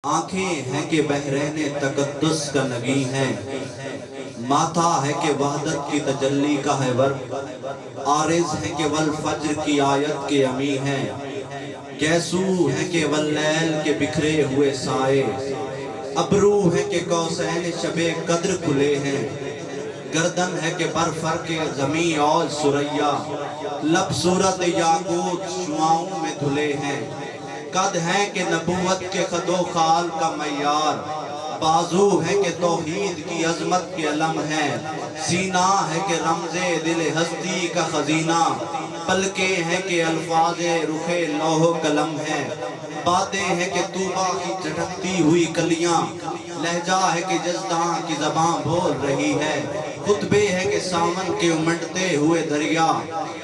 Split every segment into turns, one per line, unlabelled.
आंखें हैं कि बहरैने तकद्दुस का नगी है, माथा है कि वहदत की तजल्ली का है वर्क, आरिज है कि वल फज्र की आयत के अमी है, गैसू है कि वल्लैल के बिखरे हुए साए, अबरू है कि कौसैन शबे कद्र खुले हैं, गर्दन है कि बरफर के जमी और सुरैया, लब सूरत याकूत शुआओं में धुले हैं, कद है कि नबूवत के खदो खाल का मैयार, बाजू है कि तौहीद की अजमत के अलम है, सीना है कि रमज़े दिल हस्ती का खजीना, पलके हैं कि अल्फाज़े रुखे लौह कलम है, बातें हैं कि तूबा की झटकती हुई कलियां, लहजा है कि जज़्दां की ज़बां बोल रही है, खुतबे है कि सावन के उमड़ते हुए दरिया,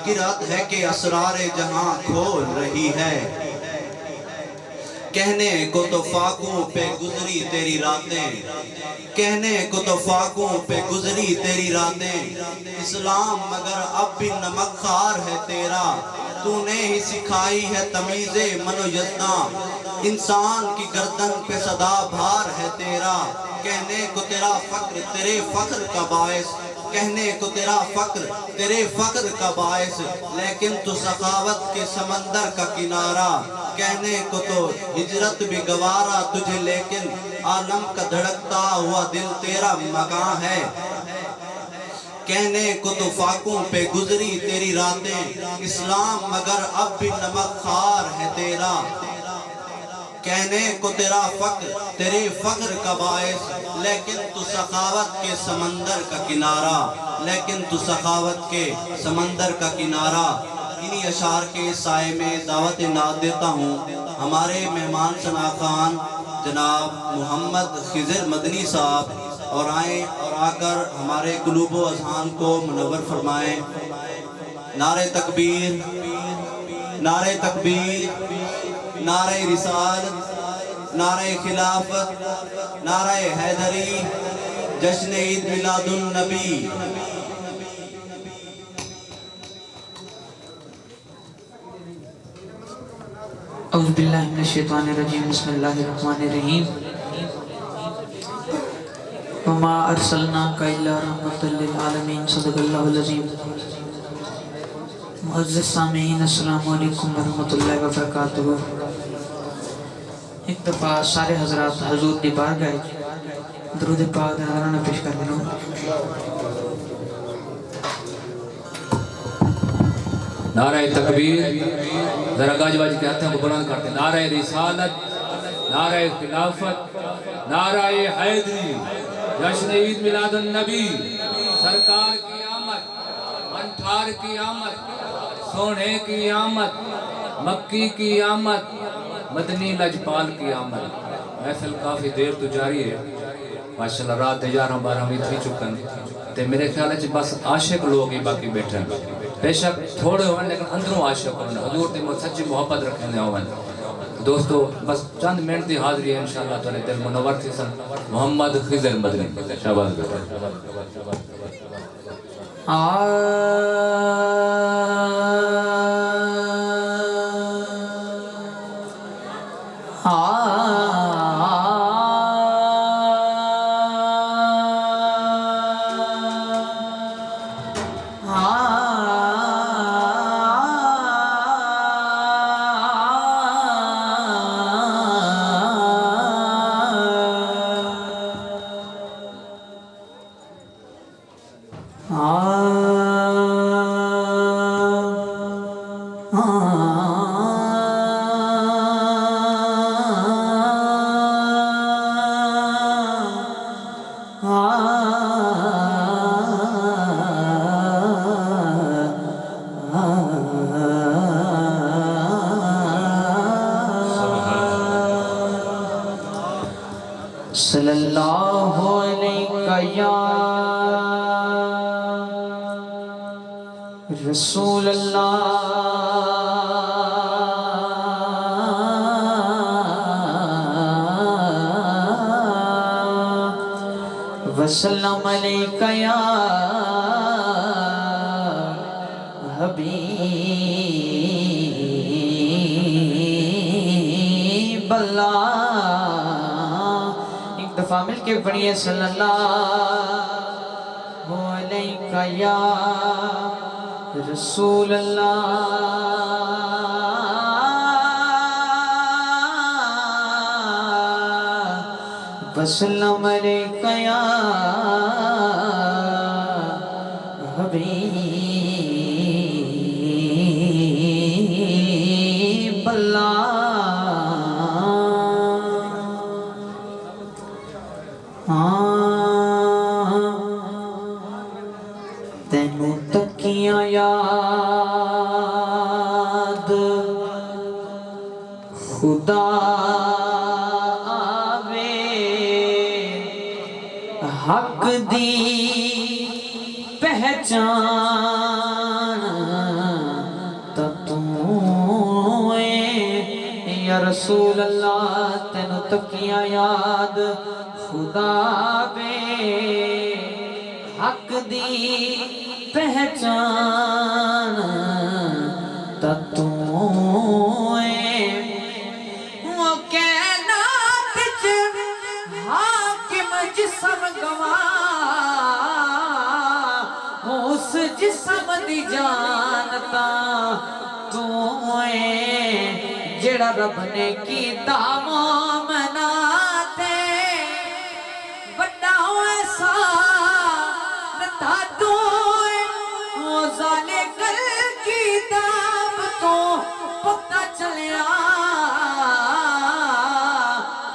किरात है कि असरारे जहां खोल रही है। कहने को तो फाकों पे गुजरी तेरी रातें, कहने को तो फाकों पे गुजरी तेरी रातें, इस्लाम मगर अब भी नमक खार है तेरा, तूने ही सिखाई है तमीज़े मनो यज़्दा, इंसान की गर्दन पे सदा भार है तेरा, कहने को तेरा फक्र तेरे फख्र का बायस, कहने को तेरा फक्र तेरे फख्र का बायस, लेकिन तू सखावत के समंदर का किनारा, कहने को तो हिजरत भी गवारा तुझे, लेकिन आलम का धड़कता हुआ दिल तेरा मकान है। कहने को तो फाकों पे गुजरी तेरी रातें, इस्लाम मगर अब भी नमक खार है तेरा, कहने को तेरा फक्र तेरे फख्र का बायस, लेकिन तू सखावत के समंदर का किनारा, लेकिन तू सखावत के समंदर का किनारा। इन्हीं अशार के साए में दावत नाद देता हूँ हमारे मेहमान शनाखान जनाब मोहम्मद खिज़र मदनी साहब, और आए और आकर हमारे कुलूबो अज़हान को मुनव्वर फरमाएं। नारे तकबीर, नारे तकबीर, नारे रिसालत, नारे खिलाफत, नारे हैदरी, जश्न ईद मिलादुन नबी।
औज़ु बिल्लाहि मिनश शैतानिर रजीम, बिस्मिल्लाहिर रहमानिर रहीम। वमा अर्सलनाका इल्ला रहमतल लिल आलमीन, सदक़ल्लाहुल अज़ीम। मुअज़्ज़िज़ सामीईन, अस्सलामु अलैकुम व रहमतुल्लाहि व बरकातुहू। एक दफ़ा सारे हज़रात हुज़ूर दी बारगाह दरूद पाक नज़राना पेश कर लो।
नारे तकबीर, जरा गाजवाज के हाथों को बुलंद करते, नारे रिसालत, नारे खिलाफत, नारे हैदरी, जश्न ईद मिलादुन नबी, सरकार की आमद, अंठार की आमद, सोने की आमद, मक्की की आमद, मदनी लजपाल की आमद। महफिल काफ़ी देर तो जारी है माशाल्लाह, रात 11-12 भी थी चुकन, तो मेरे ख्याल है बस आशिक लोग ही बाकी बैठे हैं, बेशक थोड़े हो लेकिन अंदरों आशिक हो, हजूर की सच्ची मोहब्बत रखने हो। दोस्तों बस चंद मिनट की हाजिरी है, इंशाअल्लाह तुहाडे दिल मुनव्वर थी सन। मोहम्मद खिज़र मदनी, शाबाश बेटा।
सल्लल्लाहु अलैका या रसूल अल्लाह, वसल्लम अलैका या हबीब अल्लाह। दफा मिल के पढ़िए सल्लल्लाहु अलैका या रसूल अल्लाह वसल्लम अलैका या हबीब अल्लाह। तेनू तकिया याद खुदा आवे हक दी पहचान तो तू या रसूल अल्लाह। तेनू तकिया याद खुदा आवे हक दी पहचान तो तू वो कहना बिच हाकिम जिस्म गवाह उस जिस्म दी जानता तू जेड़ा रब ने कीता मोमना ते बड़ा ऐसा तू वो जाले कल किताब तो पता चलिया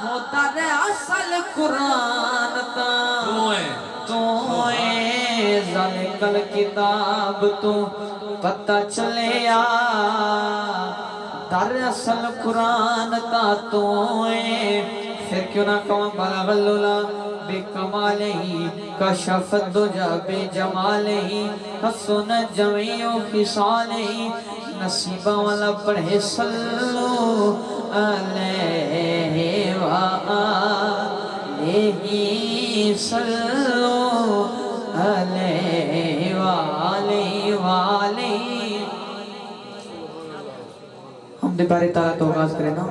वो तारे असल कुरान ता तू जाले कल किताब तो पता चलिया तारे असल कुरान ता तू फिर क्यों ना कहूँ बलगल्लुला बेकमालही कशफत दुजा बेजमालही हसन जमीओ खिसालही नसीबा वाला पढ़े सल्लु अलैहि व आलिहि सल्लु अलैहि व आलिहि। हम दोबारा ताला तो आगाज करें ना।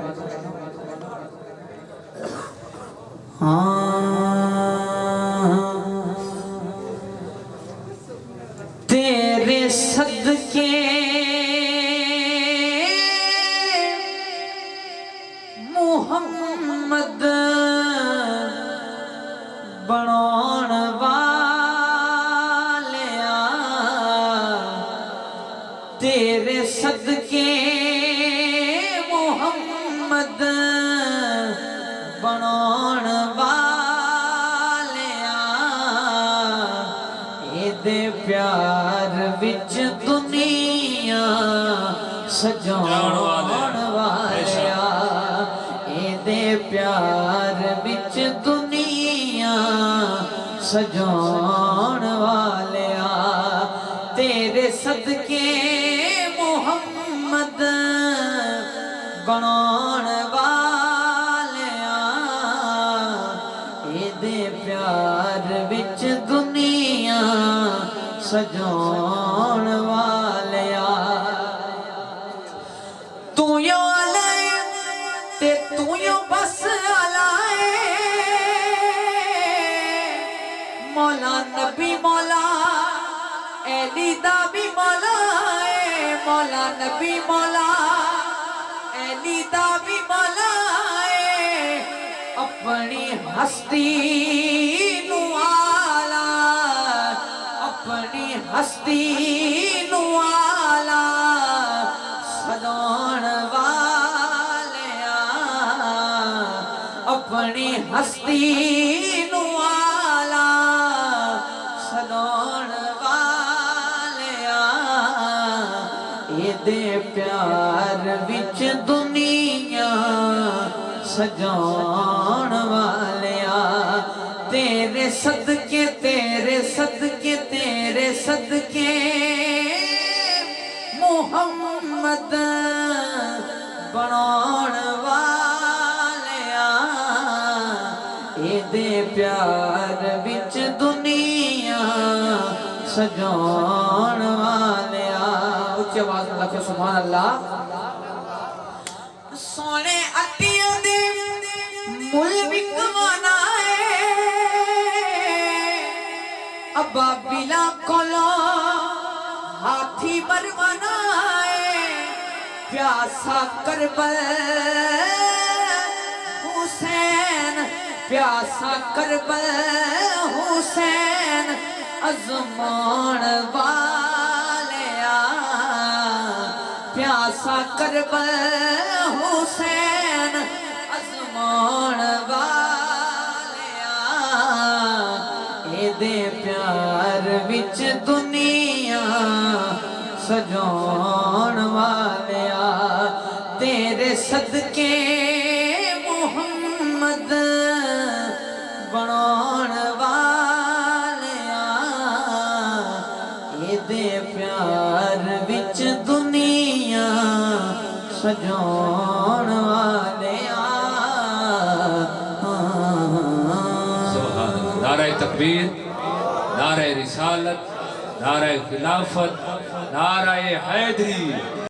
तेरे सदके मुहम्मद बनाउण वालिया तेरे सदके मुहम्मद बनाउण वालिया एदे प्यार विच दुनिया सजाउण वालिया एदे प्यार विच दुनिया सजाउण वालिया तेरे सदके मुहम्मद बनाउण वालिया एदे प्यार विच दुनिया सजाउण वालिया तू यो आलाए ते तू यो बस आलाए मौला नबी मौला एली दा भी मौला है मौला नबी मौला एली दा भी मौला है अपनी हस्ती नु आला अपनी हस्ती नु आला सजाउण वालिया अपनी हस्ती नु आला सजाउण वालिया एदे प्यार विच दुनिया सजाउण वालिया तेरे सदके तेरे सदके तेरे सदके मुहम्मद बनाउण वालिया एदे प्यार विच दुनिया सजाउण वालिया उच्च आवाज में लखे सुभान अल्लाह सोने अतियां दे मुल विकवाना है बाबिला कोलो हाथी मरवानाए प्यासा करबल हुसैन प्यासा करबल हुसैन अजमान वालिया प्यासा करबल हुसैन अजमान वालिया एदे प्यार विच दुनिया सजाउण वालिया तेरे सदके मुहम्मद बनाउण वालिया एदे प्यार विच दुनिया सजाउण वालिया
नाराए तकबीर, नाराए रिसालत, नाराए खिलाफत, नाराए हैदरी।